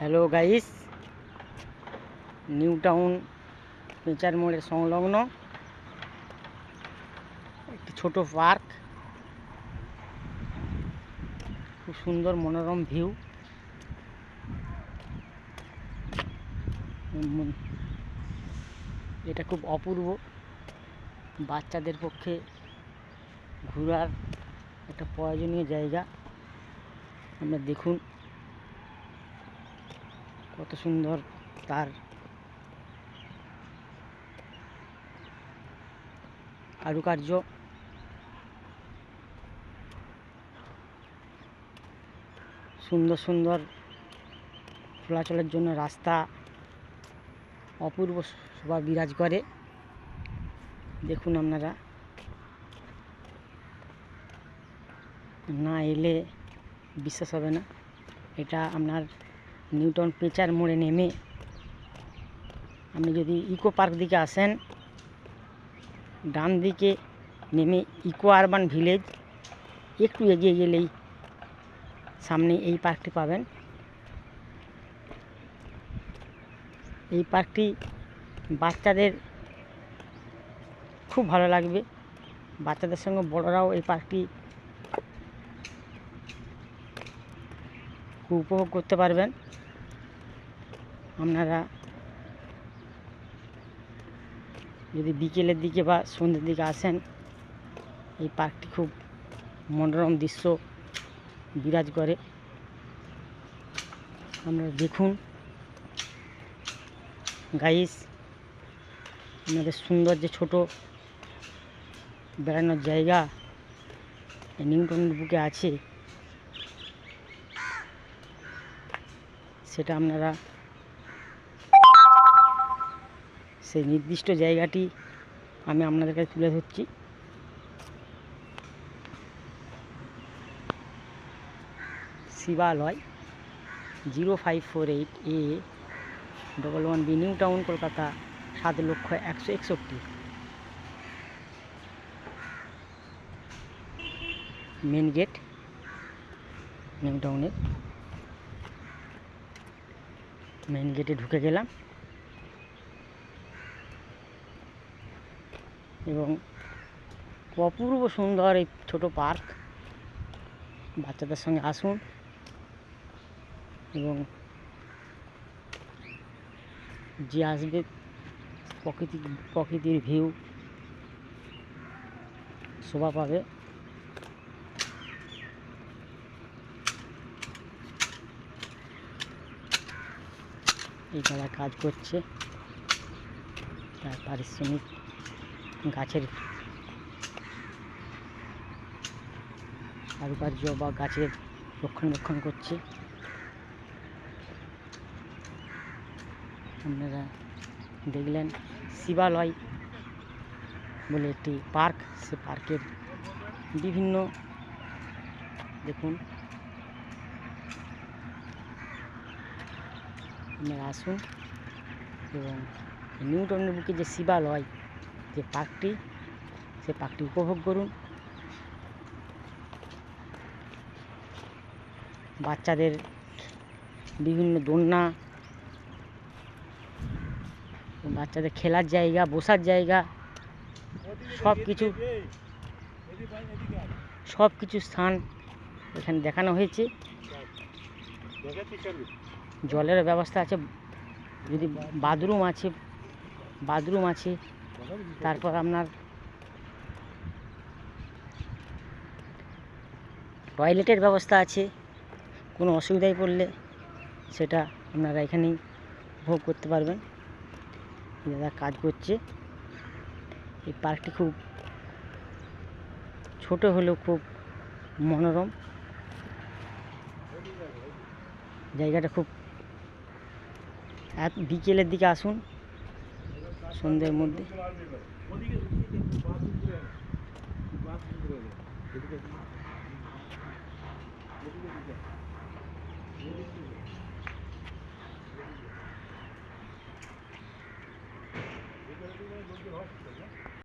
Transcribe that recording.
Hello guys, new town পেঁচার মোড়ের সংলগ্ন একটি ছোট পার্ক, খুব সুন্দর মনোরম ভিউ। এটা খুব অপূর্ব, বাচ্চাদের পক্ষে ঘোরার একটা প্রয়োজনীয় জায়গা। আমরা দেখুন কত সুন্দর তার কারুকার্য। সুন্দর সুন্দর চলাচলের জন্য রাস্তা অপূর্ব শোভা বিরাজ করে। দেখুন, আপনারা না এলে বিশ্বাস হবে না। এটা আপনার নিউ টাউন পেঁচার মোড়ে নেমে আপনি যদি ইকো পার্ক দিকে আসেন, ডান দিকে নেমে ইকো আরবান ভিলেজ একটু এগিয়ে গেলেই সামনে এই পার্কটি পাবেন। এই পার্কটি বাচ্চাদের খুব ভালো লাগবে, বাচ্চাদের সঙ্গে বড়রাও এই পার্কটি খুব উপভোগ করতে পারবেন। আপনারা যদি বিকেলের দিকে বা সন্ধ্যের দিকে আসেন, এই পার্কটি খুব মনোরম দৃশ্য বিরাজ করে। আপনারা দেখুন গাইস, আপনাদের সুন্দর যে ছোট বেড়ানোর জায়গা নিউ টাউনের বুকে আছে, সেটা আপনারা সেই নির্দিষ্ট জায়গাটি আমি আপনাদের কাছে তুলে ধরছি। Shivalaya 0548A11B New Town, Kolkata 7,161,। Main gate New টাউনের। মেন গেটে ঢুকে গেলাম এবং অপূর্ব সুন্দর এই ছোট পার্ক। বাচ্চাদের সঙ্গে আসুন এবং যে আসবে প্রকৃতির ভিউ শোভা পাবে। এই যারা কাজ করছে তার পারিশ্রমিক গাছের কারুকার্য বা গাছের রক্ষণাবেক্ষণ করছে। আপনারা দেখলেন শিবালয় বলে একটি পার্ক, সে পার্কের বিভিন্ন দেখুন। আপনারা আসুন এবং নিউ টাউনের বুকে যে শিবালয় যে পার্কটি, সে পার্কটি উপভোগ করুন। বাচ্চাদের বিভিন্ন দোলনা, বাচ্চাদের খেলার জায়গা, বসার জায়গা, সব কিছু স্থান এখানে দেখানো হয়েছে। জলের ব্যবস্থা আছে, যদি বাথরুম আছে, তারপর আপনার টয়লেটের ব্যবস্থা আছে। কোনো অসুবিধায় পড়লে সেটা আপনারা এখানেই উপভোগ করতে পারবেন। যারা কাজ করছে, এই পার্কটি খুব ছোট হলেও খুব মনোরম। জায়গাটা খুব বিকেলের দিকে আসুন, সন্ধ্যের মধ্যে।